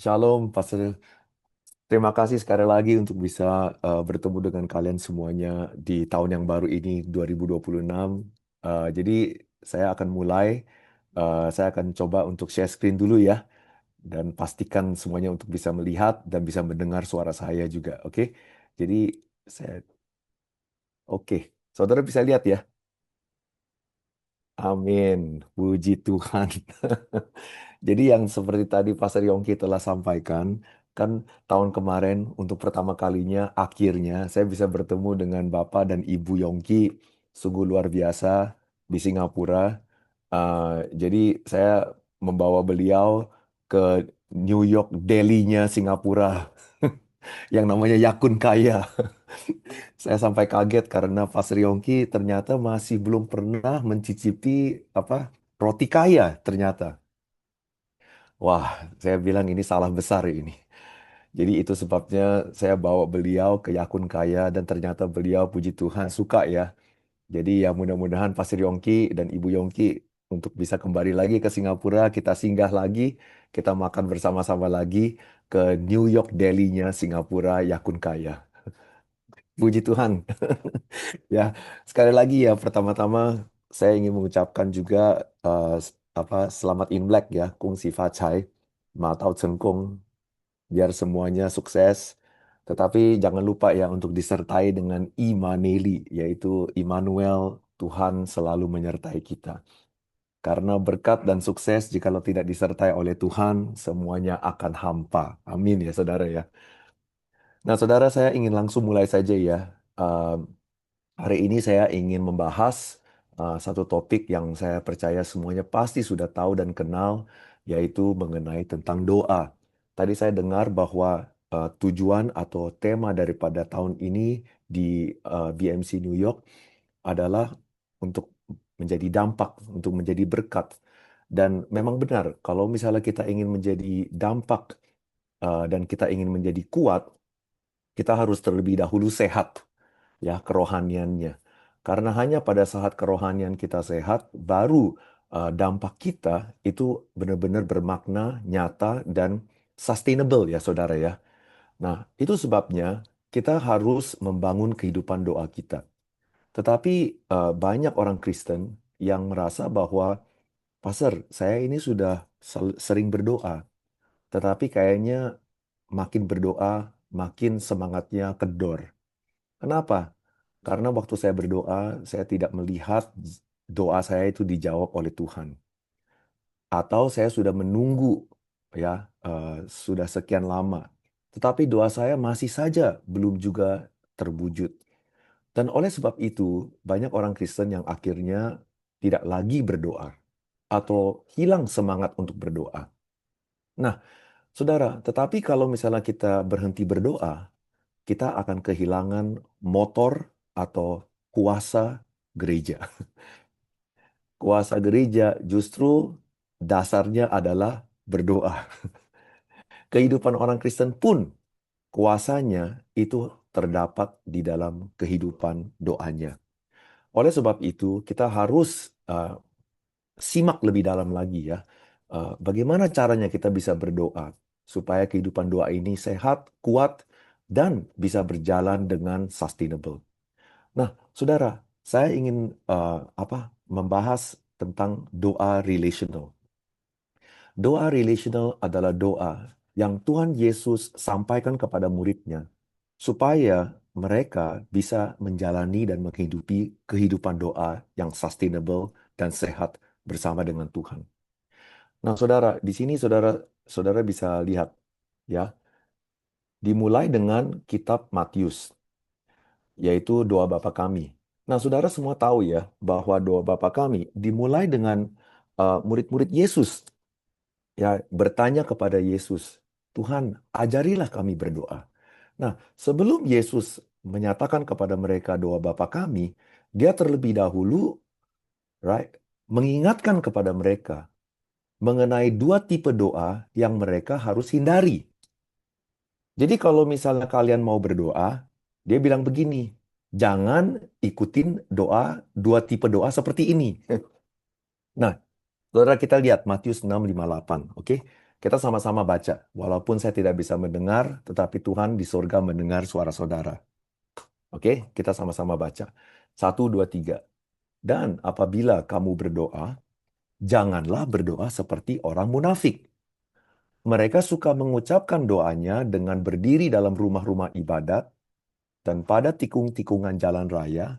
Shalom, Pastor. Terima kasih sekali lagi untuk bisa bertemu dengan kalian semuanya di tahun yang baru ini, 2026. Jadi saya akan mulai, saya akan coba untuk share screen dulu ya, dan pastikan semuanya untuk bisa melihat dan bisa mendengar suara saya juga, oke? Jadi saya, oke, saudara bisa lihat ya. Amin, puji Tuhan. Jadi yang seperti tadi Pastor Yongki telah sampaikan, kan tahun kemarin untuk pertama kalinya akhirnya saya bisa bertemu dengan Bapak dan Ibu Yongki, sungguh luar biasa di Singapura. Uh, jadi saya membawa beliau ke New York, Delhi-nya Singapura, yang namanya Yakun Kaya. Saya sampai kaget karena Pastor Yongki ternyata masih belum pernah mencicipi apa roti kaya ternyata. Wah, saya bilang ini salah besar ini. Jadi itu sebabnya saya bawa beliau ke Yakun Kaya dan ternyata beliau puji Tuhan suka ya. Jadi ya mudah-mudahan Pastor Yongki dan Ibu Yongki untuk bisa kembali lagi ke Singapura, kita singgah lagi, kita makan bersama-sama lagi ke New York Delhi-nya Singapura Yakun Kaya. Puji Tuhan. Ya, sekali lagi ya pertama-tama saya ingin mengucapkan juga selamat Imlek ya, Kung Si Fa Cai, Ma Tao Cheng Kung, biar semuanya sukses. Tetapi jangan lupa ya untuk disertai dengan Imaneli, yaitu Immanuel, Tuhan selalu menyertai kita. Karena berkat dan sukses jikalau tidak disertai oleh Tuhan, semuanya akan hampa. Amin ya saudara ya. Nah saudara, saya ingin langsung mulai saja ya. Eh, Hari ini saya ingin membahas satu topik yang saya percaya semuanya pasti sudah tahu dan kenal, yaitu mengenai tentang doa. Tadi saya dengar bahwa tujuan atau tema daripada tahun ini di BMC New York adalah untuk menjadi dampak, untuk menjadi berkat. Dan memang benar, kalau misalnya kita ingin menjadi dampak dan kita ingin menjadi kuat, kita harus terlebih dahulu sehat ya kerohaniannya. Karena hanya pada saat kerohanian kita sehat, baru dampak kita itu benar-benar bermakna, nyata, dan sustainable ya saudara ya. Nah, itu sebabnya kita harus membangun kehidupan doa kita. Tetapi banyak orang Kristen yang merasa bahwa, Pastor, saya ini sudah sering berdoa, tetapi kayaknya makin berdoa, makin semangatnya kendor. Kenapa? Karena waktu saya berdoa, saya tidak melihat doa saya itu dijawab oleh Tuhan. Atau saya sudah menunggu ya sudah sekian lama. Tetapi doa saya masih saja belum juga terwujud. Dan oleh sebab itu, banyak orang Kristen yang akhirnya tidak lagi berdoa atau hilang semangat untuk berdoa. Nah, saudara, tetapi kalau misalnya kita berhenti berdoa, kita akan kehilangan motor atau kuasa gereja. Kuasa gereja justru dasarnya adalah berdoa. Kehidupan orang Kristen pun kuasanya itu terdapat di dalam kehidupan doanya. Oleh sebab itu, kita harus simak lebih dalam lagi ya. Bagaimana caranya kita bisa berdoa supaya kehidupan doa ini sehat, kuat, dan bisa berjalan dengan sustainable. Nah, saudara, saya ingin membahas tentang doa relational. Doa relational adalah doa yang Tuhan Yesus sampaikan kepada muridnya supaya mereka bisa menjalani dan menghidupi kehidupan doa yang sustainable dan sehat bersama dengan Tuhan. Nah, saudara, di sini saudara bisa lihat ya, dimulai dengan kitab Matius, yaitu doa Bapa kami. Nah, saudara semua tahu ya bahwa doa Bapa kami dimulai dengan murid-murid Yesus ya bertanya kepada Yesus, Tuhan, ajarilah kami berdoa. Nah, sebelum Yesus menyatakan kepada mereka doa Bapa kami, dia terlebih dahulu right, mengingatkan kepada mereka mengenai dua tipe doa yang mereka harus hindari. Jadi kalau misalnya kalian mau berdoa, dia bilang begini, jangan ikutin dua tipe doa seperti ini. Nah, saudara kita lihat Matius 6:58, oke? Kita sama-sama baca. Walaupun saya tidak bisa mendengar, tetapi Tuhan di surga mendengar suara saudara. Oke, kita sama-sama baca. Satu, dua, tiga. Dan apabila kamu berdoa, janganlah berdoa seperti orang munafik. Mereka suka mengucapkan doanya dengan berdiri dalam rumah-rumah ibadat dan pada tikung-tikungan jalan raya,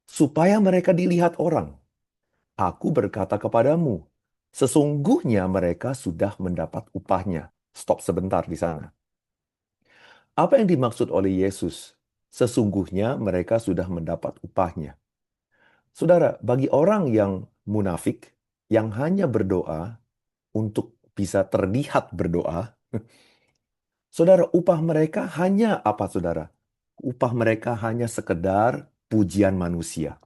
supaya mereka dilihat orang. Aku berkata kepadamu, sesungguhnya mereka sudah mendapat upahnya. Stop sebentar di sana. Apa yang dimaksud oleh Yesus? Sesungguhnya mereka sudah mendapat upahnya. Saudara, bagi orang yang munafik, yang hanya berdoa untuk bisa terlihat berdoa, saudara, upah mereka hanya apa, saudara? Upah mereka hanya sekedar pujian manusia.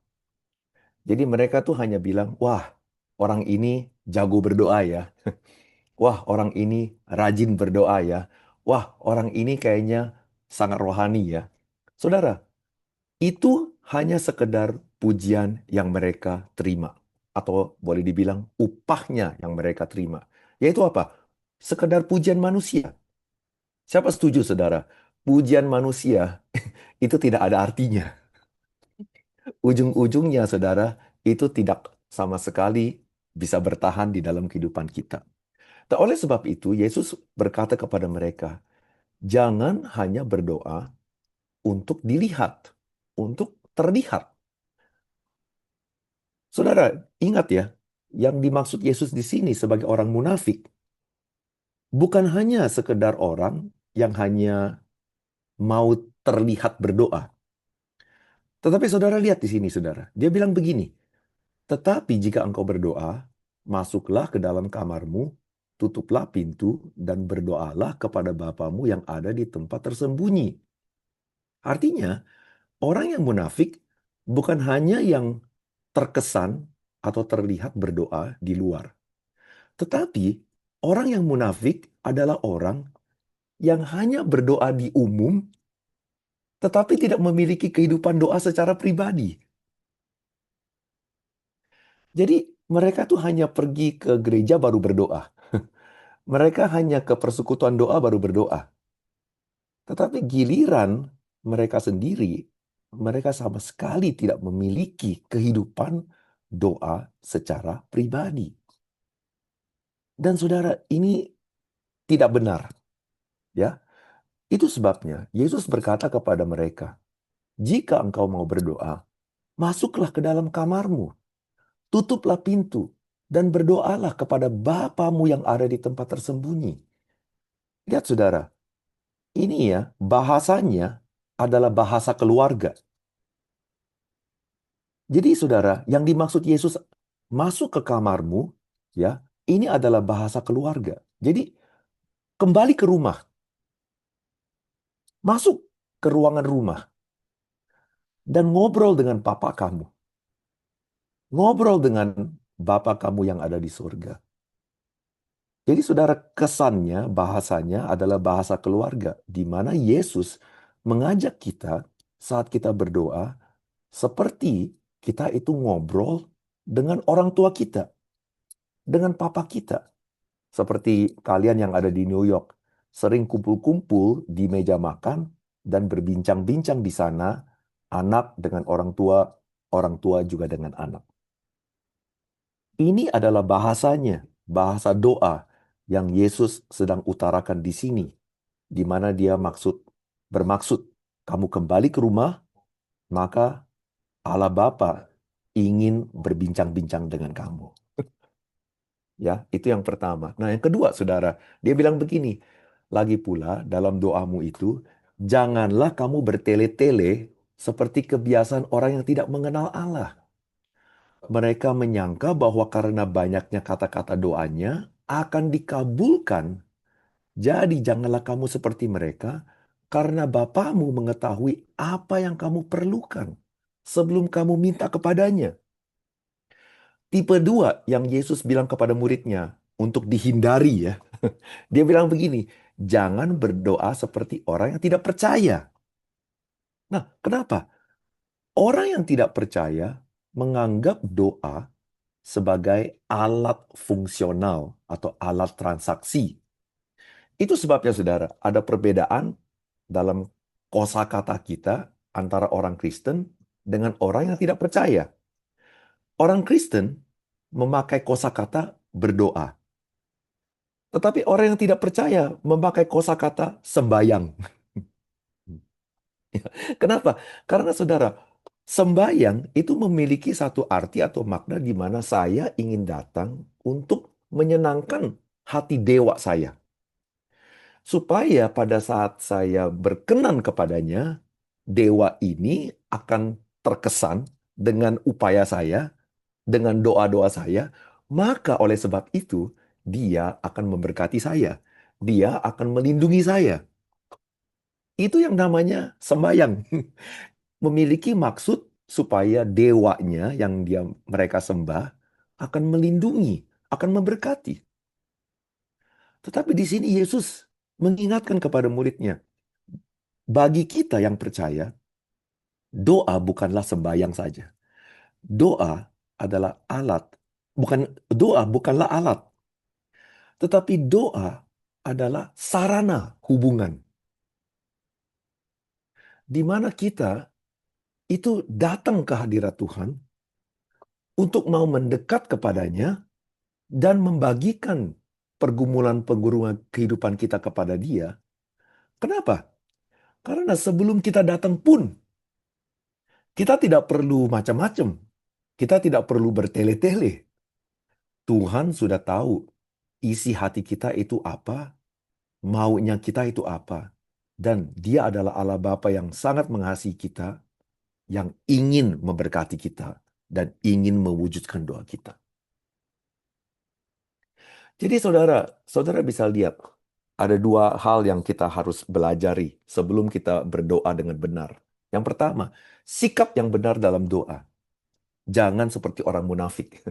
Jadi mereka tuh hanya bilang, wah, orang ini jago berdoa ya. Wah, orang ini rajin berdoa ya. Wah, orang ini kayaknya sangat rohani ya. Saudara, itu hanya sekedar pujian yang mereka terima. Atau boleh dibilang upahnya yang mereka terima. Yaitu apa? Sekedar pujian manusia. Siapa setuju, saudara? Pujian manusia itu tidak ada artinya. Ujung-ujungnya, saudara, itu tidak sama sekali bisa bertahan di dalam kehidupan kita. Nah, oleh sebab itu, Yesus berkata kepada mereka, jangan hanya berdoa untuk dilihat, untuk terlihat. Saudara, ingat ya, yang dimaksud Yesus di sini sebagai orang munafik, bukan hanya sekedar orang yang hanya mau terlihat berdoa. Tetapi saudara lihat di sini, saudara. Dia bilang begini, tetapi jika engkau berdoa, masuklah ke dalam kamarmu, tutuplah pintu, dan berdoalah kepada Bapamu yang ada di tempat tersembunyi. Artinya, orang yang munafik bukan hanya yang terkesan atau terlihat berdoa di luar. Tetapi, orang yang munafik adalah orang yang hanya berdoa di umum, tetapi tidak memiliki kehidupan doa secara pribadi. Jadi, mereka tuh hanya pergi ke gereja baru berdoa. Mereka hanya ke persekutuan doa baru berdoa. Tetapi giliran mereka sendiri, mereka sama sekali tidak memiliki kehidupan doa secara pribadi. Dan saudara, ini tidak benar. Ya, itu sebabnya Yesus berkata kepada mereka, jika engkau mau berdoa, masuklah ke dalam kamarmu, tutuplah pintu, dan berdoalah kepada Bapamu yang ada di tempat tersembunyi. Lihat saudara, ini ya bahasanya adalah bahasa keluarga. Jadi saudara, yang dimaksud Yesus masuk ke kamarmu, ya, ini adalah bahasa keluarga. Jadi kembali ke rumah, masuk ke ruangan rumah, dan ngobrol dengan papa kamu. Ngobrol dengan Bapa kamu yang ada di surga. Jadi saudara, kesannya, bahasanya adalah bahasa keluarga, di mana Yesus mengajak kita saat kita berdoa, seperti kita itu ngobrol dengan orang tua kita, dengan papa kita. Seperti kalian yang ada di New York, sering kumpul-kumpul di meja makan dan berbincang-bincang di sana, anak dengan orang tua juga dengan anak. Ini adalah bahasanya, bahasa doa yang Yesus sedang utarakan di sini, di mana dia bermaksud, kamu kembali ke rumah, maka Allah Bapa ingin berbincang-bincang dengan kamu. Ya, itu yang pertama. Nah, yang kedua, saudara, dia bilang begini, lagi pula dalam doamu itu, janganlah kamu bertele-tele seperti kebiasaan orang yang tidak mengenal Allah. Mereka menyangka bahwa karena banyaknya kata-kata doanya akan dikabulkan. Jadi janganlah kamu seperti mereka, karena Bapamu mengetahui apa yang kamu perlukan sebelum kamu minta kepadanya. Tipe dua yang Yesus bilang kepada muridnya untuk dihindari ya. Dia bilang begini, jangan berdoa seperti orang yang tidak percaya. Nah, kenapa? Orang yang tidak percaya menganggap doa sebagai alat fungsional atau alat transaksi. Itu sebabnya, saudara, ada perbedaan dalam kosakata kita antara orang Kristen dengan orang yang tidak percaya. Orang Kristen memakai kosakata berdoa, tetapi orang yang tidak percaya memakai kosakata sembayang. Kenapa? Karena, saudara, sembayang itu memiliki satu arti atau makna di mana saya ingin datang untuk menyenangkan hati dewa saya. Supaya pada saat saya berkenan kepadanya, dewa ini akan terkesan dengan upaya saya, dengan doa-doa saya, maka oleh sebab itu dia akan memberkati saya. Dia akan melindungi saya. Itu yang namanya sembayang. Memiliki maksud supaya dewanya yang mereka sembah akan melindungi, akan memberkati. Tetapi di sini Yesus mengingatkan kepada muridnya, bagi kita yang percaya, doa bukanlah sembahyang saja. Doa adalah alat. Doa bukanlah alat, tetapi doa adalah sarana hubungan di mana kita itu datang ke hadirat Tuhan untuk mau mendekat kepadanya dan membagikan pergumulan-pergumulan kehidupan kita kepada Dia. Kenapa? Karena sebelum kita datang pun kita tidak perlu macam-macam. Kita tidak perlu bertele-tele. Tuhan sudah tahu isi hati kita itu apa, maunya kita itu apa. Dan Dia adalah Allah Bapa yang sangat mengasihi kita, yang ingin memberkati kita, dan ingin mewujudkan doa kita. Jadi, saudara, saudara bisa lihat, ada dua hal yang kita harus belajari sebelum kita berdoa dengan benar. Yang pertama, sikap yang benar dalam doa. Jangan seperti orang munafik.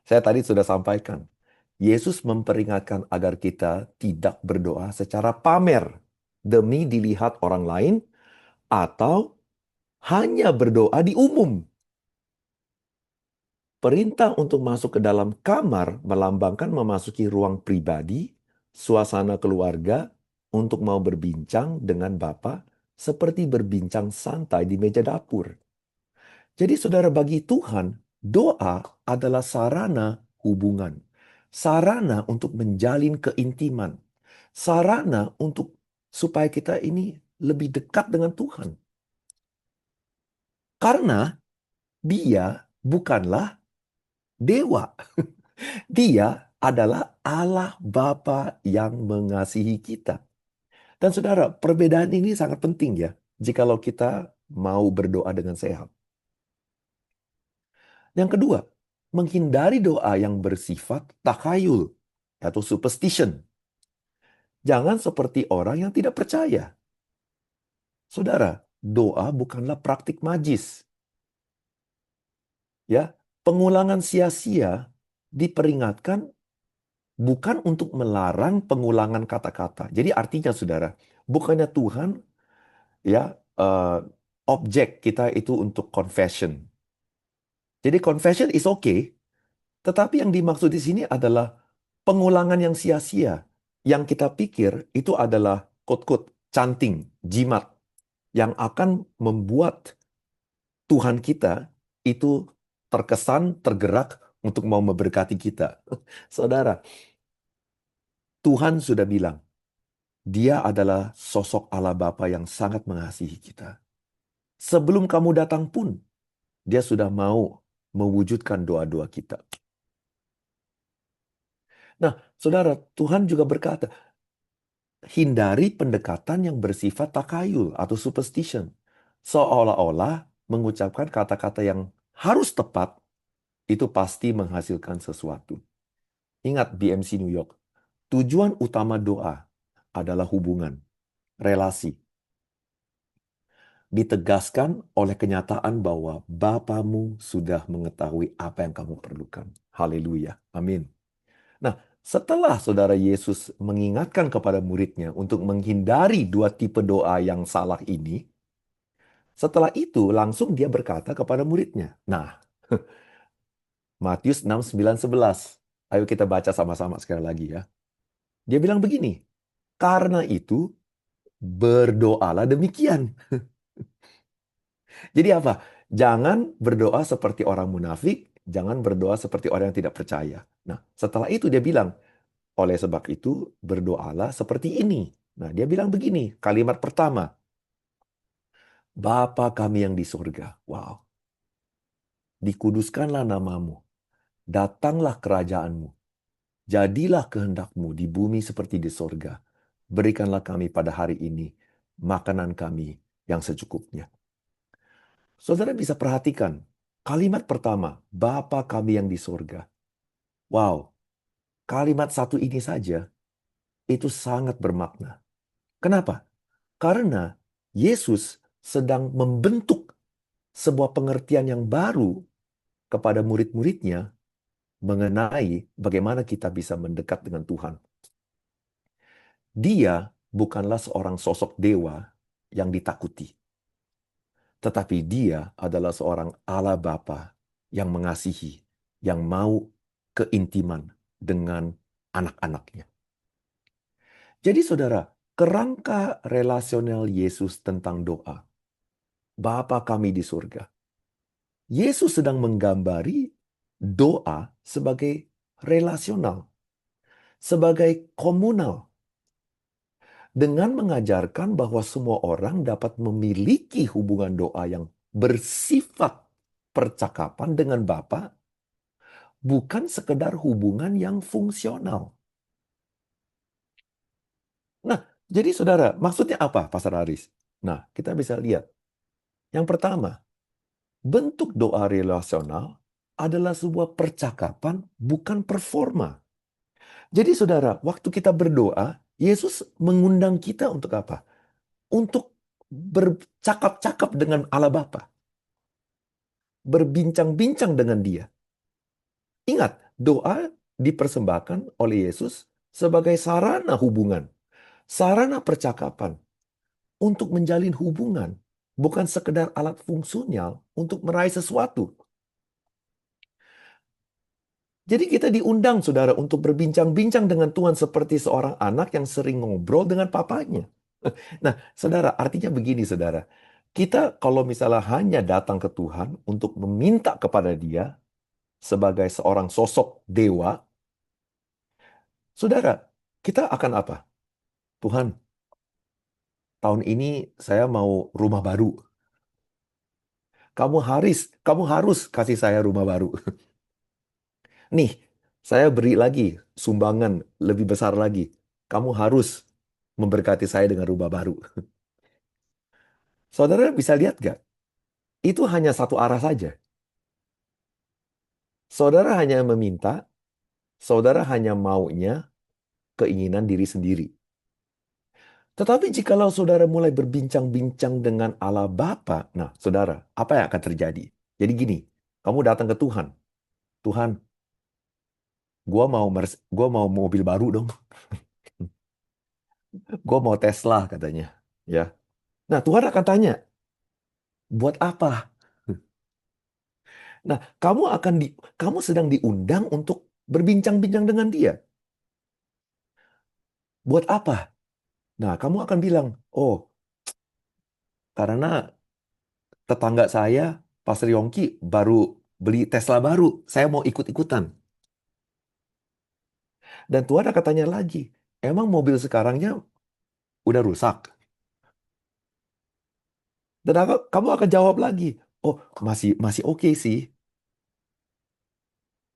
Saya tadi sudah sampaikan, Yesus memperingatkan agar kita tidak berdoa secara pamer demi dilihat orang lain atau hanya berdoa di umum. Perintah untuk masuk ke dalam kamar melambangkan memasuki ruang pribadi, suasana keluarga untuk mau berbincang dengan Bapa seperti berbincang santai di meja dapur. Jadi, saudara, bagi Tuhan, doa adalah sarana hubungan, sarana untuk menjalin keintiman, sarana untuk supaya kita ini lebih dekat dengan Tuhan. Karena Dia bukanlah dewa. Dia adalah Allah Bapa yang mengasihi kita. Dan, saudara, perbedaan ini sangat penting ya, jikalau kita mau berdoa dengan sehat. Yang kedua, menghindari doa yang bersifat takhayul atau superstition. Jangan seperti orang yang tidak percaya. Saudara, doa bukanlah praktik majis. Ya, pengulangan sia-sia diperingatkan bukan untuk melarang pengulangan kata-kata. Jadi artinya, saudara, bukannya Tuhan ya objek kita itu untuk confession. Jadi confession is okay, tetapi yang dimaksud di sini adalah pengulangan yang sia-sia. Yang kita pikir itu adalah quote-quote canting, jimat yang akan membuat Tuhan kita itu terkesan, tergerak untuk mau memberkati kita. Saudara, Tuhan sudah bilang, Dia adalah sosok Allah Bapa yang sangat mengasihi kita. Sebelum kamu datang pun, Dia sudah mau mewujudkan doa-doa kita. Nah, saudara, Tuhan juga berkata, hindari pendekatan yang bersifat takayul atau superstition. Seolah-olah mengucapkan kata-kata yang harus tepat, itu pasti menghasilkan sesuatu. Ingat BMC New York, tujuan utama doa adalah hubungan, relasi. Ditegaskan oleh kenyataan bahwa Bapamu sudah mengetahui apa yang kamu perlukan. Haleluya. Amin. Nah, setelah saudara Yesus mengingatkan kepada muridnya untuk menghindari dua tipe doa yang salah ini, setelah itu langsung dia berkata kepada muridnya, nah, Matius 6, 9, 11. Ayo kita baca sama-sama sekali lagi ya. Dia bilang begini, karena itu berdoalah demikian. Jadi apa? Jangan berdoa seperti orang munafik, jangan berdoa seperti orang yang tidak percaya. Nah, setelah itu dia bilang, oleh sebab itu berdoalah seperti ini. Nah, dia bilang begini, kalimat pertama, Bapa kami yang di surga. Wow, dikuduskanlah namamu, datanglah kerajaanmu, jadilah kehendakmu di bumi seperti di surga. Berikanlah kami pada hari ini makanan kami yang secukupnya. Saudara bisa perhatikan kalimat pertama, Bapa kami yang di surga. Wow, kalimat satu ini saja itu sangat bermakna. Kenapa? Karena Yesus sedang membentuk sebuah pengertian yang baru kepada murid-muridnya mengenai bagaimana kita bisa mendekat dengan Tuhan. Dia bukanlah seorang sosok dewa yang ditakuti. Tetapi dia adalah seorang Allah Bapa yang mengasihi, yang mau keintiman dengan anak-anaknya. Jadi saudara, kerangka relasional Yesus tentang doa, Bapa kami di surga. Yesus sedang menggambari doa sebagai relasional, sebagai komunal, dengan mengajarkan bahwa semua orang dapat memiliki hubungan doa yang bersifat percakapan dengan Bapa, bukan sekedar hubungan yang fungsional. Nah, jadi saudara, maksudnya apa, Pastor Aris? Nah, kita bisa lihat. Yang pertama, bentuk doa relasional adalah sebuah percakapan, bukan performa. Jadi saudara, waktu kita berdoa, Yesus mengundang kita untuk apa? Untuk bercakap-cakap dengan Allah Bapa. Berbincang-bincang dengan Dia. Ingat, doa dipersembahkan oleh Yesus sebagai sarana hubungan, sarana percakapan untuk menjalin hubungan, bukan sekedar alat fungsional untuk meraih sesuatu. Jadi kita diundang, saudara, untuk berbincang-bincang dengan Tuhan seperti seorang anak yang sering ngobrol dengan papanya. Nah, saudara, artinya begini, saudara. Kita kalau misalnya hanya datang ke Tuhan untuk meminta kepada Dia sebagai seorang sosok dewa, saudara, kita akan apa? Tuhan, tahun ini saya mau rumah baru. Kamu harus kasih saya rumah baru. Nih, saya beri lagi sumbangan lebih besar lagi. Kamu harus memberkati saya dengan rumah baru. Saudara bisa lihat gak? Itu hanya satu arah saja. Saudara hanya meminta, saudara hanya maunya keinginan diri sendiri. Tetapi jikalau saudara mulai berbincang-bincang dengan Allah Bapa, nah saudara, apa yang akan terjadi? Jadi gini, kamu datang ke Tuhan. Tuhan, gua mau mobil baru dong. Gua mau Tesla katanya. Ya. Nah, Tuhan akan tanya, buat apa? Nah, kamu sedang diundang untuk berbincang-bincang dengan dia. Buat apa? Nah, kamu akan bilang, oh, karena tetangga saya, Pastor Yongki, baru beli Tesla baru. Saya mau ikut-ikutan. Dan Tuhan akan tanya lagi, emang mobil sekarangnya udah rusak? Dan kamu akan jawab lagi, oh, masih masih oke sih.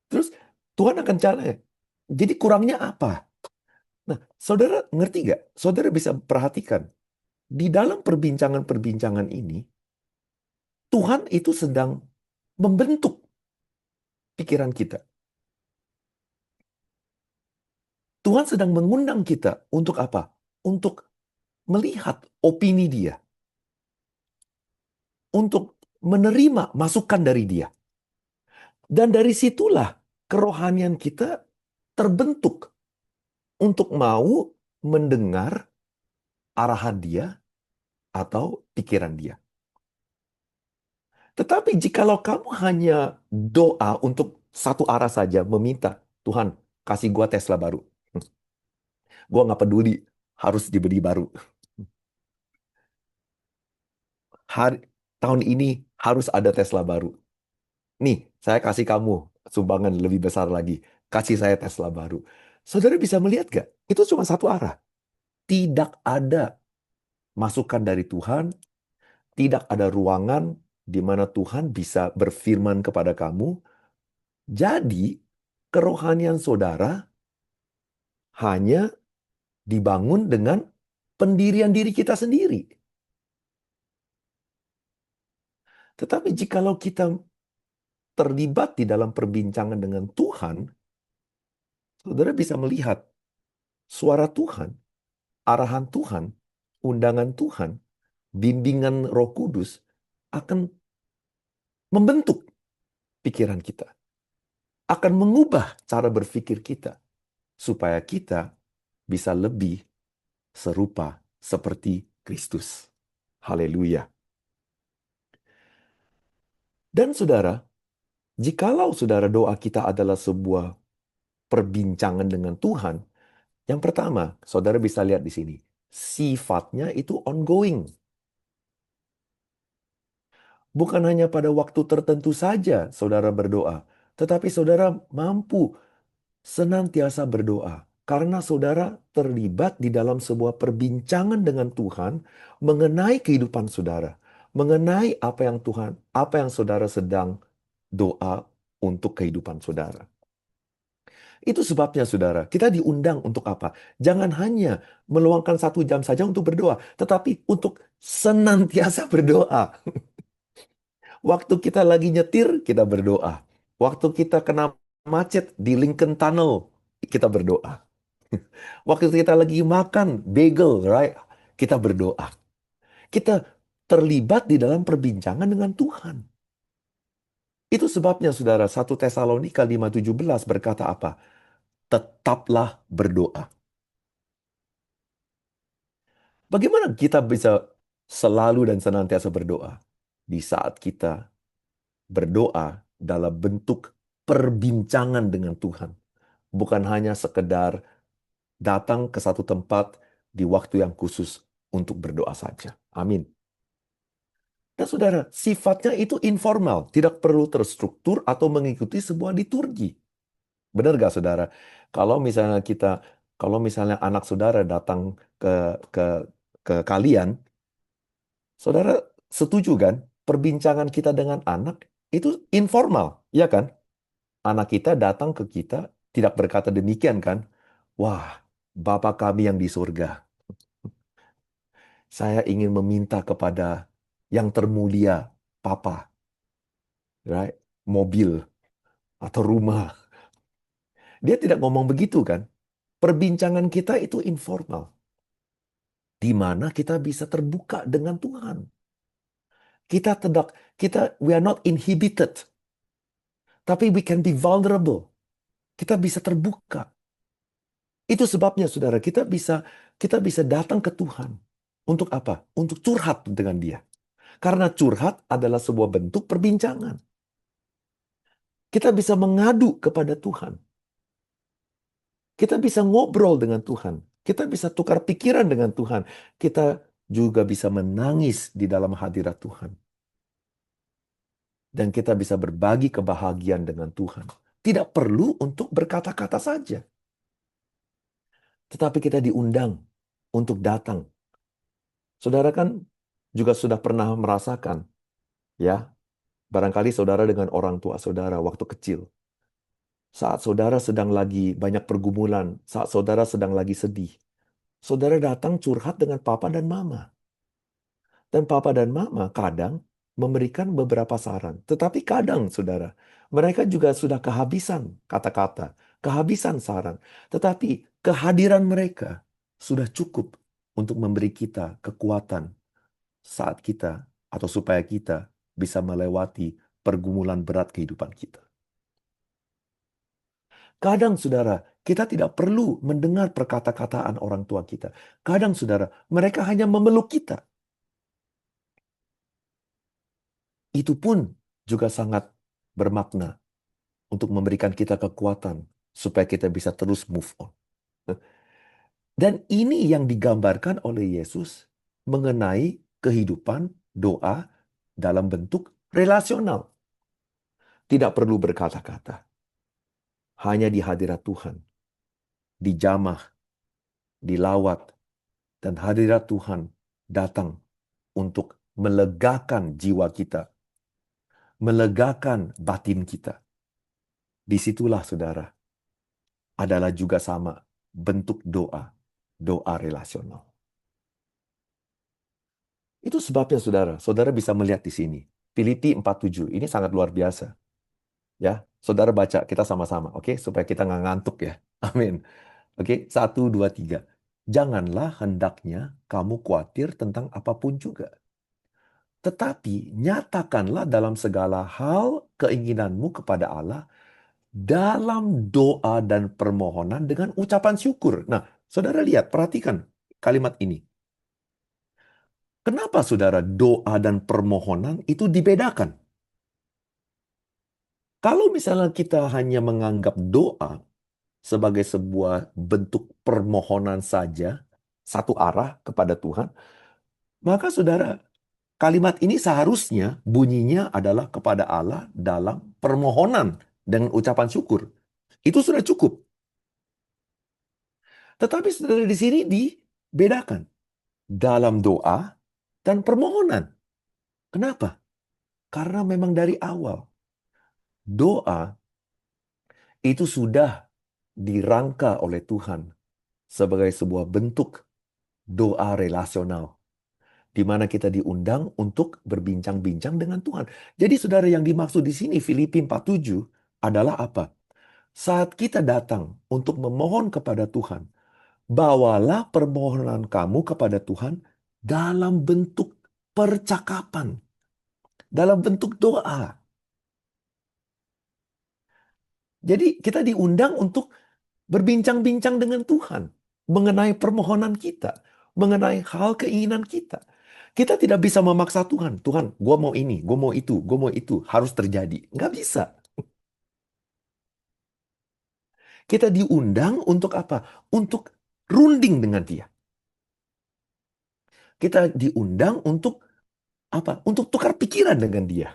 Terus Tuhan akan cari, jadi kurangnya apa? Nah, saudara ngerti nggak? Saudara bisa perhatikan, di dalam perbincangan-perbincangan ini, Tuhan itu sedang membentuk pikiran kita. Tuhan sedang mengundang kita untuk apa? Untuk melihat opini dia. Untuk menerima masukan dari dia. Dan dari situlah kerohanian kita terbentuk untuk mau mendengar arahan dia atau pikiran dia. Tetapi jikalau kamu hanya doa untuk satu arah saja meminta, Tuhan, kasih gua Tesla baru. Gua nggak peduli harus dibeli baru. Hari, tahun ini harus ada Tesla baru. Nih, saya kasih kamu sumbangan lebih besar lagi. Kasih saya Tesla baru. Saudara bisa melihat gak? Itu cuma satu arah. Tidak ada masukan dari Tuhan, tidak ada ruangan di mana Tuhan bisa berfirman kepada kamu. Jadi, kerohanian saudara hanya dibangun dengan pendirian diri kita sendiri. Tetapi jikalau kita terlibat di dalam perbincangan dengan Tuhan, saudara bisa melihat suara Tuhan, arahan Tuhan, undangan Tuhan, bimbingan Roh Kudus akan membentuk pikiran kita, akan mengubah cara berpikir kita, supaya kita bisa lebih serupa seperti Kristus. Haleluya. Dan saudara, jikalau saudara doa kita adalah sebuah perbincangan dengan Tuhan, yang pertama, saudara bisa lihat di sini, sifatnya itu ongoing. Bukan hanya pada waktu tertentu saja saudara berdoa, tetapi saudara mampu senantiasa berdoa. Karena saudara terlibat di dalam sebuah perbincangan dengan Tuhan mengenai kehidupan saudara. Mengenai apa yang saudara sedang doa untuk kehidupan saudara. Itu sebabnya saudara, kita diundang untuk apa? Jangan hanya meluangkan 1 jam saja untuk berdoa, tetapi untuk senantiasa berdoa. Waktu kita lagi nyetir, kita berdoa. Waktu kita kena macet di Lincoln Tunnel, kita berdoa. Waktu kita lagi makan bagel, right? Kita berdoa. Kita terlibat di dalam perbincangan dengan Tuhan. Itu sebabnya saudara, 1 Tesalonika 5:17 berkata apa? Tetaplah berdoa. Bagaimana kita bisa selalu dan senantiasa berdoa? Di saat kita berdoa dalam bentuk perbincangan dengan Tuhan. Bukan hanya sekedar datang ke satu tempat di waktu yang khusus untuk berdoa saja. Amin. Dan saudara, sifatnya itu informal, tidak perlu terstruktur atau mengikuti sebuah liturgi. Benar gak saudara? Kalau misalnya kalau misalnya anak saudara datang ke ke ke kalian, saudara setuju kan? Perbincangan kita dengan anak itu informal, ya kan? Anak kita datang ke kita tidak berkata demikian kan? Wah, Bapa kami yang di surga, saya ingin meminta kepada yang termulia, Papa, right? Mobil atau rumah. Dia tidak ngomong begitu kan? Perbincangan kita itu informal, di mana kita bisa terbuka dengan Tuhan. Kita tidak, we are not inhibited, tapi we can be vulnerable. Kita bisa terbuka. Itu sebabnya, saudara, kita bisa datang ke Tuhan. Untuk apa? Untuk curhat dengan Dia. Karena curhat adalah sebuah bentuk perbincangan. Kita bisa mengadu kepada Tuhan. Kita bisa ngobrol dengan Tuhan. Kita bisa tukar pikiran dengan Tuhan. Kita juga bisa menangis di dalam hadirat Tuhan. Dan kita bisa berbagi kebahagiaan dengan Tuhan. Tidak perlu untuk berkata-kata saja. Tetapi kita diundang untuk datang. Saudara kan juga sudah pernah merasakan, ya, barangkali saudara dengan orang tua saudara waktu kecil. Saat saudara sedang lagi banyak pergumulan, saat saudara sedang lagi sedih, saudara datang curhat dengan papa dan mama. Dan papa dan mama kadang memberikan beberapa saran. Tetapi kadang, saudara, mereka juga sudah kehabisan kata-kata, kehabisan saran. Tetapi kehadiran mereka sudah cukup untuk memberi kita kekuatan saat kita atau supaya kita bisa melewati pergumulan berat kehidupan kita. Kadang, saudara, kita tidak perlu mendengar perkata-kataan orang tua kita. Kadang, saudara, mereka hanya memeluk kita. Itu pun juga sangat bermakna. untuk memberikan kita kekuatan supaya kita bisa terus move on. Dan ini yang digambarkan oleh Yesus mengenai kehidupan doa dalam bentuk relasional. Tidak perlu berkata-kata, hanya di hadirat Tuhan, dijamah, dilawat, dan hadirat Tuhan datang untuk melegakan jiwa kita, melegakan batin kita. Disitulah, saudara, adalah juga sama bentuk doa, doa relasional. Itu sebabnya, saudara, saudara bisa melihat di sini. Filipi 4:7, ini sangat luar biasa. Ya, saudara baca, kita sama-sama, oke? Supaya kita nggak ngantuk ya. Amin. Oke, 1, 2, 3. Janganlah hendaknya kamu khawatir tentang apapun juga. Tetapi nyatakanlah dalam segala hal keinginanmu kepada Allah dalam doa dan permohonan dengan ucapan syukur. Nah, saudara lihat, perhatikan kalimat ini. Kenapa saudara doa dan permohonan itu dibedakan? Kalau misalnya kita hanya menganggap doa sebagai sebuah bentuk permohonan saja, satu arah kepada Tuhan, maka saudara, kalimat ini seharusnya bunyinya adalah kepada Allah dalam permohonan dengan ucapan syukur. Itu sudah cukup. Tetapi saudara di sini dibedakan dalam doa dan permohonan. Kenapa? Karena memang dari awal doa itu sudah dirangka oleh Tuhan sebagai sebuah bentuk doa relasional di mana kita diundang untuk berbincang-bincang dengan Tuhan. Jadi saudara, yang dimaksud di sini Filipi 4:7 adalah apa? Saat kita datang untuk memohon kepada Tuhan, bawalah permohonan kamu kepada Tuhan dalam bentuk percakapan, dalam bentuk doa. Jadi kita diundang untuk berbincang-bincang dengan Tuhan mengenai permohonan kita, mengenai hal keinginan kita. Kita tidak bisa memaksa Tuhan. Tuhan, gue mau ini, gue mau itu, gue mau itu. Harus terjadi. Nggak bisa. Kita diundang untuk apa? Untuk runding dengan dia. Kita diundang untuk apa? Untuk tukar pikiran dengan dia.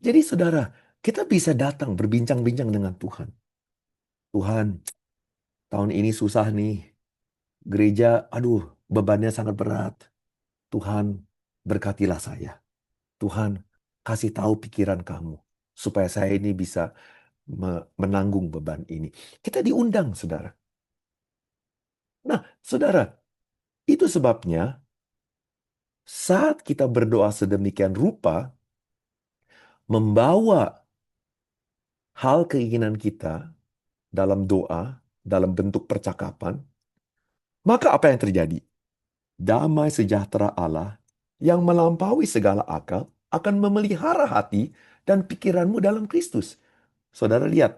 Jadi saudara, kita bisa datang berbincang-bincang dengan Tuhan. Tuhan, tahun ini susah nih. Gereja, aduh, bebannya sangat berat. Tuhan, berkatilah saya. Tuhan, kasih tahu pikiran kamu. Supaya saya ini bisa menanggung beban ini. Kita diundang, saudara. Nah, saudara, itu sebabnya saat kita berdoa sedemikian rupa, membawa hal keinginan kita dalam doa, dalam bentuk percakapan, maka apa yang terjadi? Damai sejahtera Allah yang melampaui segala akal akan memelihara hati dan pikiranmu dalam Kristus. Saudara lihat,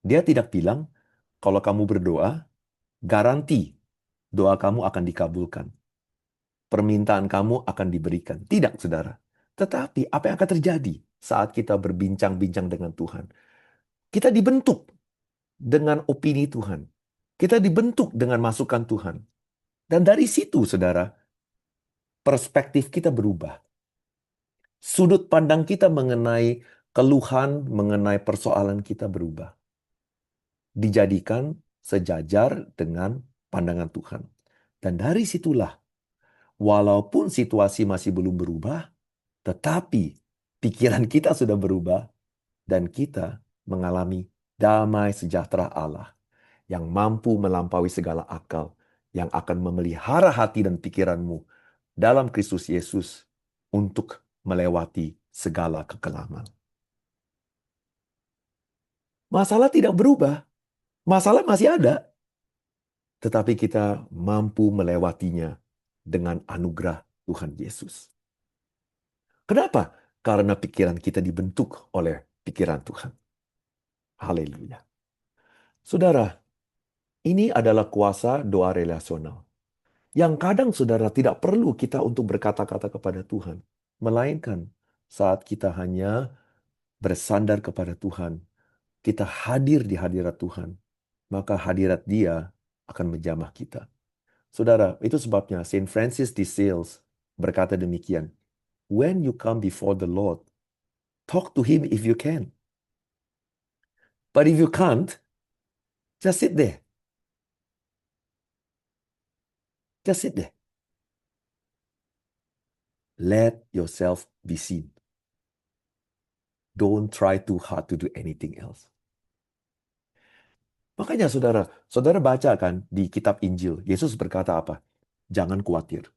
dia tidak bilang, kalau kamu berdoa, garansi doa kamu akan dikabulkan. Permintaan kamu akan diberikan. Tidak, saudara. Tetapi apa yang akan terjadi saat kita berbincang-bincang dengan Tuhan? Kita dibentuk dengan opini Tuhan. Kita dibentuk dengan masukan Tuhan. Dan dari situ, saudara, perspektif kita berubah. Sudut pandang kita mengenai keluhan, mengenai persoalan kita berubah. Dijadikan sejajar dengan pandangan Tuhan. Dan dari situlah, walaupun situasi masih belum berubah, tetapi pikiran kita sudah berubah dan kita mengalami damai sejahtera Allah yang mampu melampaui segala akal, yang akan memelihara hati dan pikiranmu dalam Kristus Yesus untuk melewati segala kekelaman. Masalah tidak berubah, masalah masih ada, tetapi kita mampu melewatinya dengan anugerah Tuhan Yesus. Kenapa? Karena pikiran kita dibentuk oleh pikiran Tuhan. Haleluya. Saudara, ini adalah kuasa doa relasional. Yang kadang saudara tidak perlu kita untuk berkata-kata kepada Tuhan. Melainkan saat kita hanya bersandar kepada Tuhan, kita hadir di hadirat Tuhan, maka hadirat Dia akan menjamah kita. Saudara, itu sebabnya Saint Francis de Sales berkata demikian, "When you come before the Lord, talk to Him if you can. But if you can't, just sit there. Just sit there. Let yourself be seen. Don't try too hard to do anything else." Makanya saudara, saudara baca kan di kitab Injil, Yesus berkata apa? Jangan khawatir,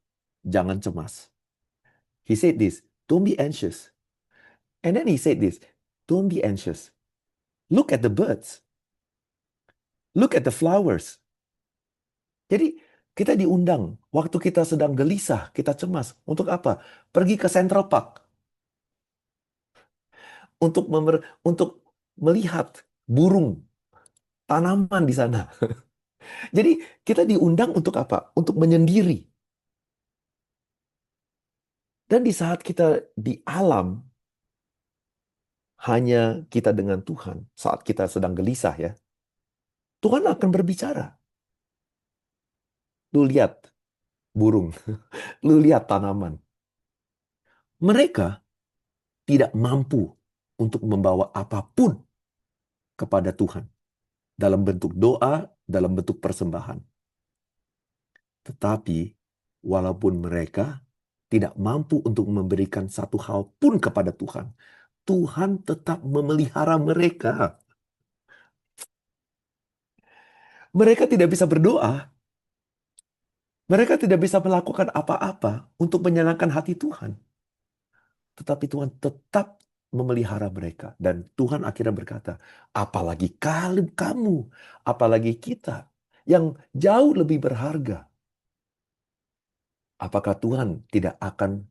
jangan cemas. He said this, don't be anxious. And then he said this, don't be anxious. Look at the birds. Look at the flowers. Jadi kita diundang waktu kita sedang gelisah, kita cemas. Untuk apa? Pergi ke Central Park untuk melihat burung, tanaman di sana. Jadi kita diundang untuk apa? Untuk menyendiri. Dan di saat kita di alam, hanya kita dengan Tuhan, saat kita sedang gelisah ya, Tuhan akan berbicara. Lu lihat burung, lu lihat tanaman. Mereka tidak mampu untuk membawa apapun kepada Tuhan. Dalam bentuk doa, dalam bentuk persembahan. Tetapi, walaupun mereka tidak mampu untuk memberikan satu hal pun kepada Tuhan, Tuhan tetap memelihara mereka. Mereka tidak bisa berdoa. Mereka tidak bisa melakukan apa-apa untuk menyenangkan hati Tuhan. Tetapi Tuhan tetap memelihara mereka. Dan Tuhan akhirnya berkata, apalagi kamu, apalagi kita yang jauh lebih berharga. Apakah Tuhan tidak akan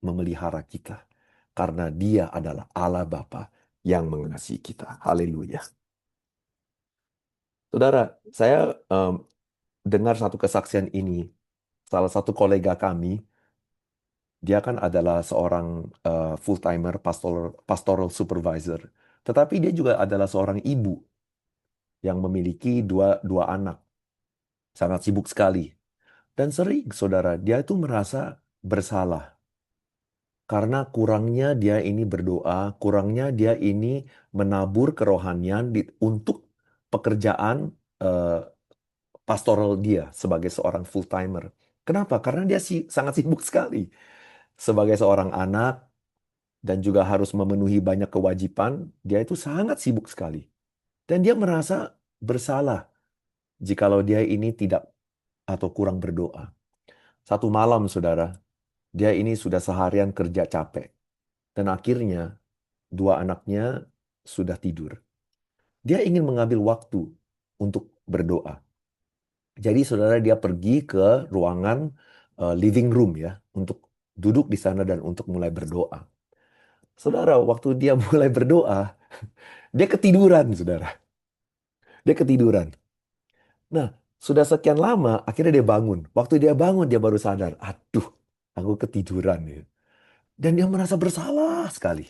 memelihara kita? Karena Dia adalah Allah Bapa yang mengasihi kita. Haleluya. Saudara, saya dengar satu kesaksian ini. Salah satu kolega kami, dia kan adalah seorang full-timer pastoral supervisor. Tetapi dia juga adalah seorang ibu yang memiliki dua anak. Sangat sibuk sekali. Dan sering, saudara, dia itu merasa bersalah. Karena kurangnya dia ini berdoa, kurangnya dia ini menabur kerohanian untuk pekerjaan eh, pastoral dia sebagai seorang full-timer. Kenapa? Karena dia sangat sibuk sekali. Sebagai seorang anak dan juga harus memenuhi banyak kewajiban, dia itu sangat sibuk sekali. Dan dia merasa bersalah jikalau dia ini tidak atau kurang berdoa. Satu malam, saudara, dia ini sudah seharian kerja capek. Dan akhirnya, dua anaknya sudah tidur. Dia ingin mengambil waktu untuk berdoa. Jadi saudara, dia pergi ke ruangan living room ya, untuk duduk di sana dan untuk mulai berdoa. Saudara, waktu dia mulai berdoa, dia ketiduran, saudara. Dia ketiduran. Nah, sudah sekian lama, akhirnya dia bangun. Waktu dia bangun, dia baru sadar, aduh, aku ketiduran. Ya. Dan dia merasa bersalah sekali.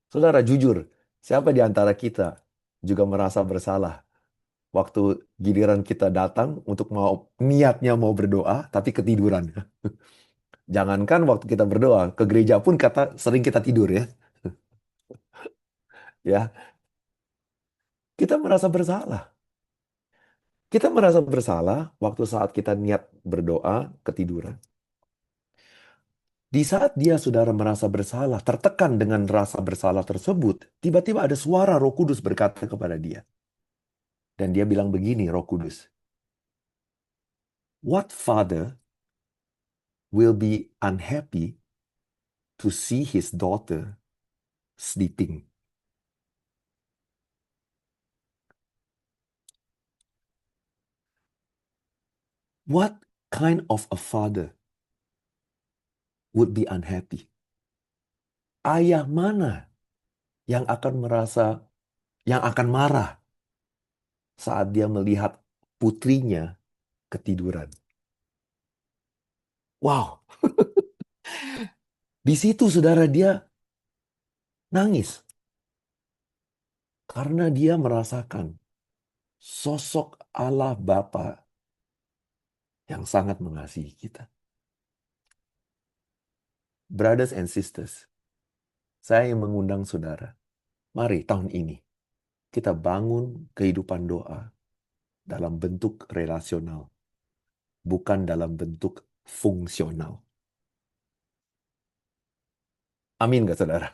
Saudara, jujur, siapa di antara kita juga merasa bersalah waktu giliran kita datang untuk niatnya mau berdoa, tapi ketiduran. Jangankan waktu kita berdoa, ke gereja pun sering kita tidur ya. Ya, kita merasa bersalah. Kita merasa bersalah waktu saat kita niat berdoa ketiduran. Di saat dia saudara merasa bersalah, tertekan dengan rasa bersalah tersebut, tiba-tiba ada suara Roh Kudus berkata kepada dia. Dan dia bilang begini, Roh Kudus, "What father will be unhappy to see his daughter sleeping?" What kind of a father would be unhappy? Ayah mana yang akan yang akan marah saat dia melihat putrinya ketiduran? Wow, di situ saudara dia nangis. Karena dia merasakan sosok Allah Bapa yang sangat mengasihi kita. Brothers and sisters, saya yang mengundang saudara. Mari tahun ini kita bangun kehidupan doa dalam bentuk relasional, bukan dalam bentuk fungsional. Amin gak saudara?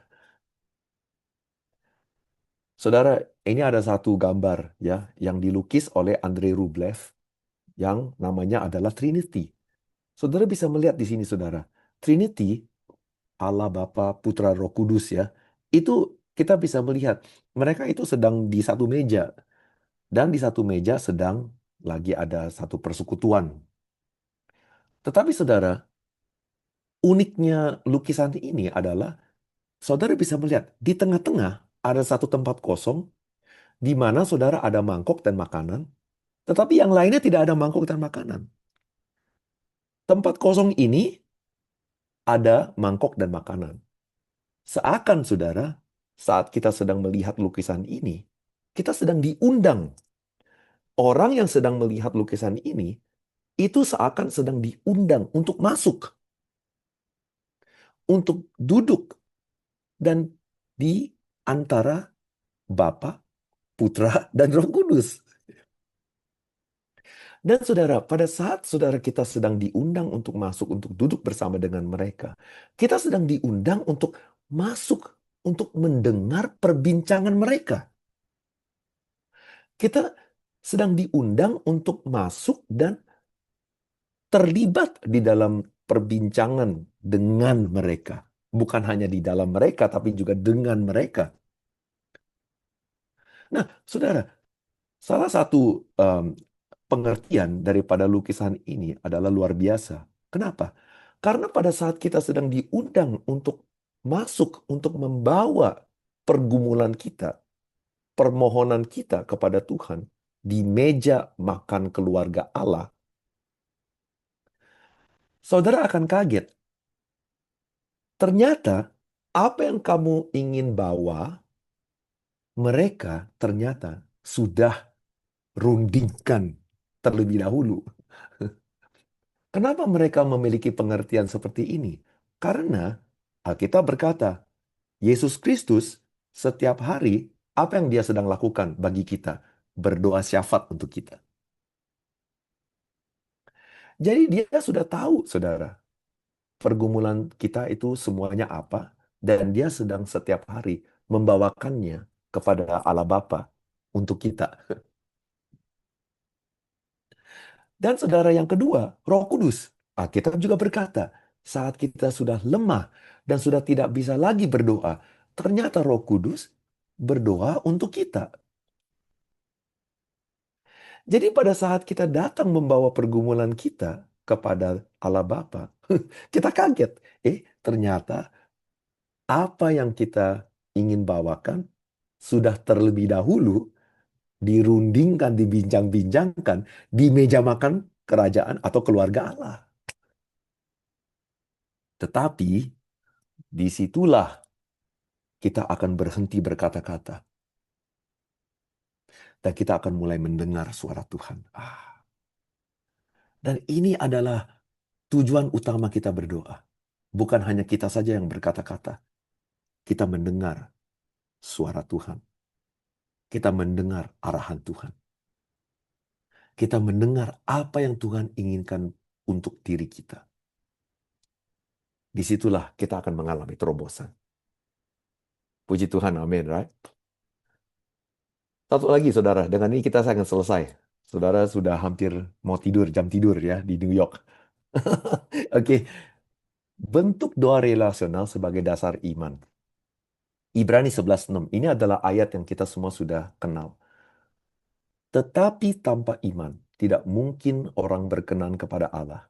Saudara, ini ada satu gambar ya yang dilukis oleh Andrei Rublev yang namanya adalah Trinity. Saudara bisa melihat di sini saudara. Trinity, Allah Bapa, Putra, Roh Kudus ya. Itu kita bisa melihat mereka itu sedang di satu meja dan di satu meja sedang lagi ada satu persekutuan. Tetapi saudara, uniknya lukisan ini adalah saudara bisa melihat di tengah-tengah ada satu tempat kosong di mana saudara ada mangkok dan makanan, tetapi yang lainnya tidak ada mangkok dan makanan. Tempat kosong ini ada mangkok dan makanan. Seakan saudara, saat kita sedang melihat lukisan ini, kita sedang diundang. Orang yang sedang melihat lukisan ini, itu seakan sedang diundang untuk masuk, untuk duduk, dan di antara Bapa, Putra, dan Roh Kudus. Dan saudara, pada saat saudara kita sedang diundang untuk masuk, untuk duduk bersama dengan mereka, kita sedang diundang untuk masuk, untuk mendengar perbincangan mereka. Kita sedang diundang untuk masuk dan terlibat di dalam perbincangan dengan mereka. Bukan hanya di dalam mereka, tapi juga dengan mereka. Nah, saudara, salah satu em, pengertian daripada lukisan ini adalah luar biasa. Kenapa? Karena pada saat kita sedang diundang untuk masuk, untuk membawa pergumulan kita, permohonan kita kepada Tuhan di meja makan keluarga Allah, saudara akan kaget. Ternyata apa yang kamu ingin bawa, mereka ternyata sudah rundingkan terlebih dahulu. Kenapa mereka memiliki pengertian seperti ini? Karena Alkitab berkata, Yesus Kristus setiap hari, apa yang dia sedang lakukan bagi kita? Berdoa syafaat untuk kita. Jadi dia sudah tahu, saudara, pergumulan kita itu semuanya apa, dan dia sedang setiap hari membawakannya kepada Allah Bapa untuk kita. Dan saudara yang kedua, Roh Kudus. Alkitab juga berkata, saat kita sudah lemah dan sudah tidak bisa lagi berdoa, ternyata Roh Kudus berdoa untuk kita. Jadi pada saat kita datang membawa pergumulan kita kepada Allah Bapa, kita kaget. Ternyata apa yang kita ingin bawakan sudah terlebih dahulu dirundingkan, dibincang-bincangkan di meja makan kerajaan atau keluarga Allah. Tetapi disitulah kita akan berhenti berkata-kata. Dan kita akan mulai mendengar suara Tuhan. Dan ini adalah tujuan utama kita berdoa. Bukan hanya kita saja yang berkata-kata. Kita mendengar suara Tuhan. Kita mendengar arahan Tuhan. Kita mendengar apa yang Tuhan inginkan untuk diri kita. Disitulah kita akan mengalami terobosan. Puji Tuhan, amin, right? Satu lagi, saudara. Dengan ini kita akan selesai. Saudara sudah hampir mau tidur, jam tidur ya, di New York. Oke, bentuk doa relasional sebagai dasar iman. Ibrani 11:6. Ini adalah ayat yang kita semua sudah kenal. Tetapi tanpa iman, tidak mungkin orang berkenan kepada Allah.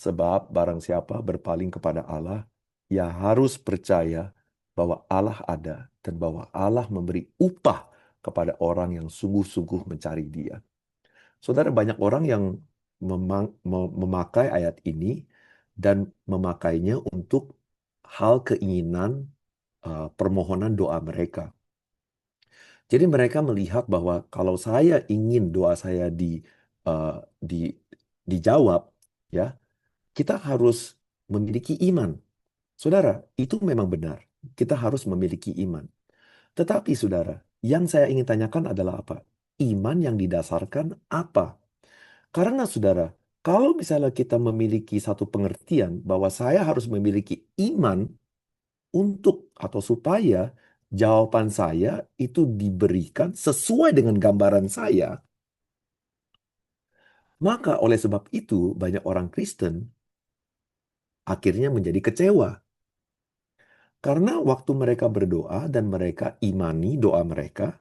Sebab barang siapa berpaling kepada Allah, ia harus percaya bahwa Allah ada dan bahwa Allah memberi upah kepada orang yang sungguh-sungguh mencari Dia. Saudara, banyak orang yang memakai ayat ini dan memakainya untuk hal keinginan permohonan doa mereka. Jadi mereka melihat bahwa kalau saya ingin doa saya eh, di dijawab, ya, kita harus memiliki iman. Saudara, itu memang benar. Kita harus memiliki iman. Tetapi saudara, yang saya ingin tanyakan adalah apa? Iman yang didasarkan apa? Karena saudara, kalau misalnya kita memiliki satu pengertian bahwa saya harus memiliki iman untuk atau supaya jawaban saya itu diberikan sesuai dengan gambaran saya, maka oleh sebab itu banyak orang Kristen akhirnya menjadi kecewa. Karena waktu mereka berdoa dan mereka imani doa mereka,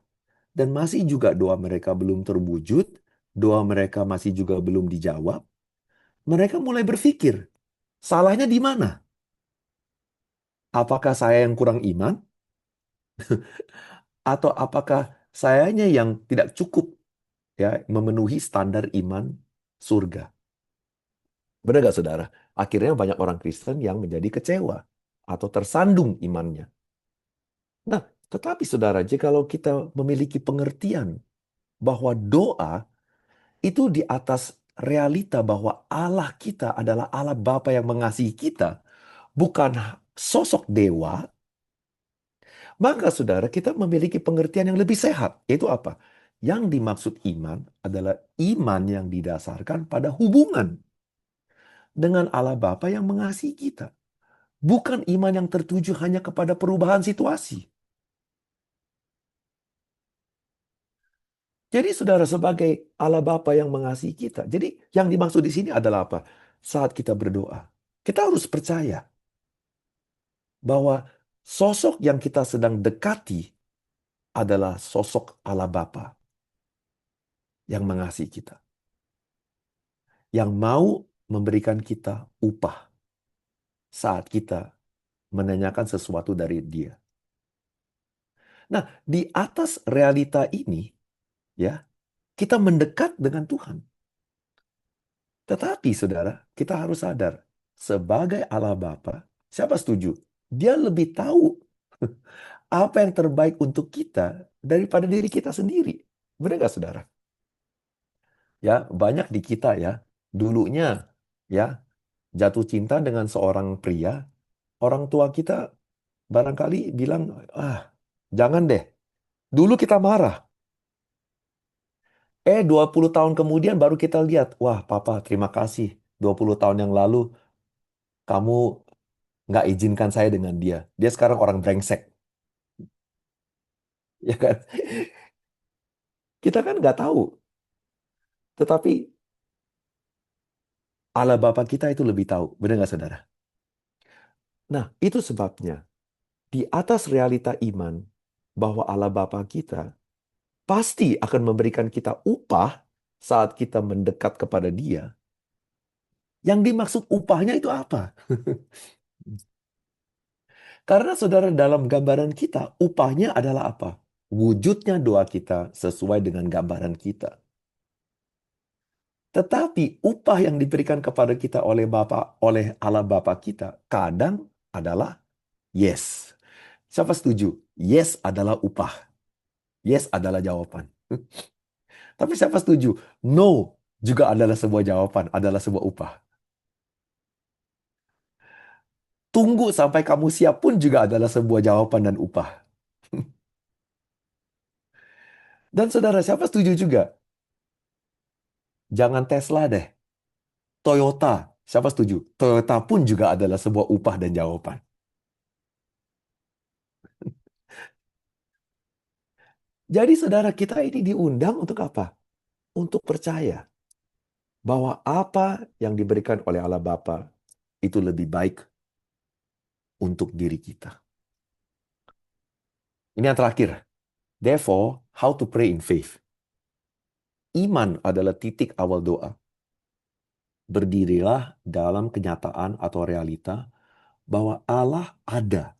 dan masih juga doa mereka belum terwujud, doa mereka masih juga belum dijawab, mereka mulai berpikir, salahnya di mana? Apakah saya yang kurang iman? Atau apakah sayanya yang tidak cukup ya memenuhi standar iman surga? Benar gak saudara? Akhirnya banyak orang Kristen yang menjadi kecewa atau tersandung imannya. Nah, tetapi saudara, jikalau kita memiliki pengertian bahwa doa itu di atas realita bahwa Allah kita adalah Allah Bapa yang mengasihi kita, bukan sosok dewa, maka saudara kita memiliki pengertian yang lebih sehat. Yaitu apa? Yang dimaksud iman adalah iman yang didasarkan pada hubungan dengan Allah Bapa yang mengasihi kita. Bukan iman yang tertuju hanya kepada perubahan situasi. Jadi saudara sebagai Allah Bapa yang mengasihi kita. Jadi yang dimaksud di sini adalah apa? Saat kita berdoa, kita harus percaya bahwa sosok yang kita sedang dekati adalah sosok Allah Bapa yang mengasihi kita. Yang mau memberikan kita upah saat kita menanyakan sesuatu dari Dia. Nah, di atas realita ini, ya, kita mendekat dengan Tuhan. Tetapi, saudara, kita harus sadar, sebagai Allah Bapa, siapa setuju? Dia lebih tahu apa yang terbaik untuk kita daripada diri kita sendiri. Benar nggak, saudara? Ya, banyak di kita ya, dulunya ya jatuh cinta dengan seorang pria, orang tua kita barangkali bilang, ah, jangan deh. Dulu kita marah. 20 tahun kemudian baru kita lihat, wah, papa, terima kasih. 20 tahun yang lalu kamu nggak izinkan saya dengan dia. Dia sekarang orang brengsek. Ya kan? Kita kan nggak tahu. Tetapi Allah Bapa kita itu lebih tahu. Benar nggak, saudara? Nah, itu sebabnya di atas realita iman bahwa Allah Bapa kita pasti akan memberikan kita upah saat kita mendekat kepada Dia. Yang dimaksud upahnya itu apa? Karena saudara dalam gambaran kita, upahnya adalah apa? Wujudnya doa kita sesuai dengan gambaran kita. Tetapi upah yang diberikan kepada kita oleh oleh Allah Bapa kita, kadang adalah yes. Siapa setuju? Yes adalah upah. Yes adalah jawaban. Tapi siapa setuju? No juga adalah sebuah jawaban, adalah sebuah upah. Tunggu sampai kamu siap pun juga adalah sebuah jawaban dan upah. Dan saudara, siapa setuju juga? Jangan Tesla deh. Toyota. Siapa setuju? Toyota pun juga adalah sebuah upah dan jawaban. Jadi saudara kita ini diundang untuk apa? Untuk percaya bahwa apa yang diberikan oleh Allah Bapa itu lebih baik untuk diri kita. Ini yang terakhir. Therefore, how to pray in faith. Iman adalah titik awal doa. Berdirilah dalam kenyataan atau realita bahwa Allah ada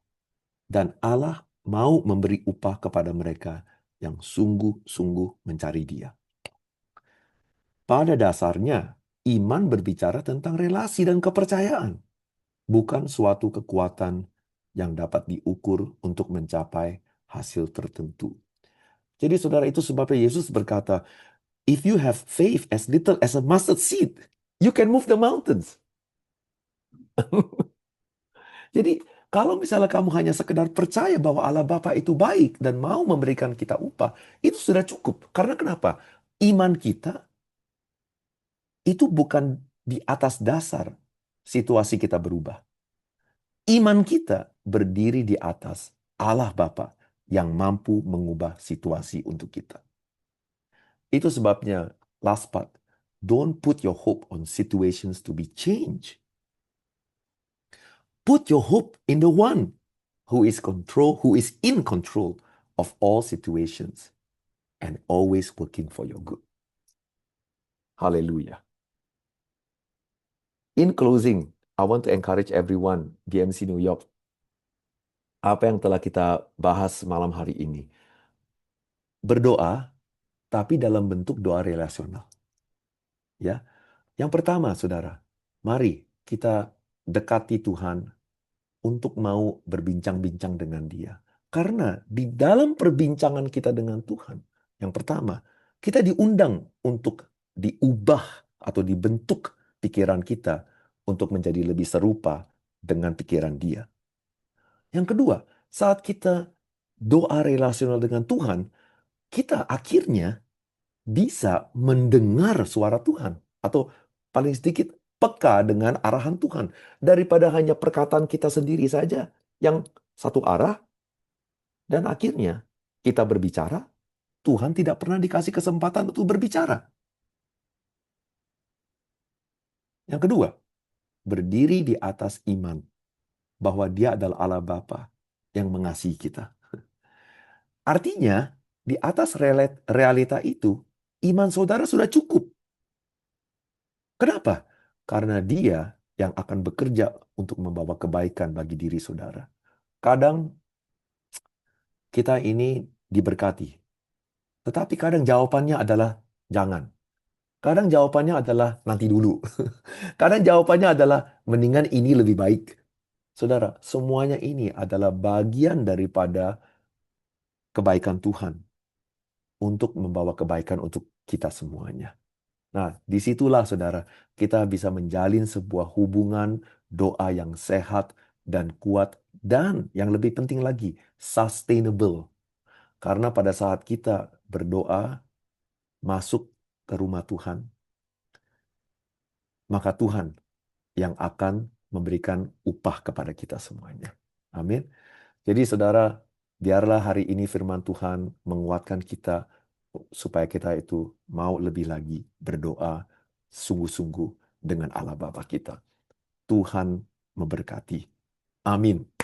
dan Allah mau memberi upah kepada mereka yang sungguh-sungguh mencari Dia. Pada dasarnya, iman berbicara tentang relasi dan kepercayaan, bukan suatu kekuatan yang dapat diukur untuk mencapai hasil tertentu. Jadi saudara, itu sebabnya Yesus berkata, if you have faith as little as a mustard seed, you can move the mountains. Jadi kalau misalnya kamu hanya sekedar percaya bahwa Allah Bapa itu baik dan mau memberikan kita upah, itu sudah cukup. Karena kenapa? Iman kita itu bukan di atas dasar situasi kita berubah. Iman kita berdiri di atas Allah Bapa yang mampu mengubah situasi untuk kita. Itu sebabnya last part, don't put your hope on situations to be changed. Put your hope in the one who is in control of all situations and always working for your good. Hallelujah. In closing, I want to encourage everyone, DMC New York, apa yang telah kita bahas malam hari ini. Berdoa, tapi dalam bentuk doa relasional. Ya, yang pertama, saudara, mari kita dekati Tuhan untuk mau berbincang-bincang dengan Dia. Karena di dalam perbincangan kita dengan Tuhan, yang pertama, kita diundang untuk diubah atau dibentuk pikiran kita untuk menjadi lebih serupa dengan pikiran Dia. Yang kedua, saat kita doa relasional dengan Tuhan, kita akhirnya bisa mendengar suara Tuhan. Atau paling sedikit peka dengan arahan Tuhan. Daripada hanya perkataan kita sendiri saja yang satu arah, dan akhirnya kita berbicara, Tuhan tidak pernah dikasih kesempatan untuk berbicara. Yang kedua, berdiri di atas iman bahwa Dia adalah Allah Bapa yang mengasihi kita. Artinya, di atas realita itu, iman saudara sudah cukup. Kenapa? Karena Dia yang akan bekerja untuk membawa kebaikan bagi diri saudara. Kadang kita ini diberkati, tetapi kadang jawabannya adalah jangan. Kadang jawabannya adalah nanti dulu. Kadang jawabannya adalah mendingan ini lebih baik. Saudara, semuanya ini adalah bagian daripada kebaikan Tuhan untuk membawa kebaikan untuk kita semuanya. Nah, disitulah saudara, kita bisa menjalin sebuah hubungan doa yang sehat dan kuat, dan yang lebih penting lagi, sustainable. Karena pada saat kita berdoa, masuk ke rumah Tuhan, maka Tuhan yang akan memberikan upah kepada kita semuanya. Amin. Jadi saudara, biarlah hari ini firman Tuhan menguatkan kita supaya kita itu mau lebih lagi berdoa sungguh-sungguh dengan Allah Bapa kita. Tuhan memberkati. Amin.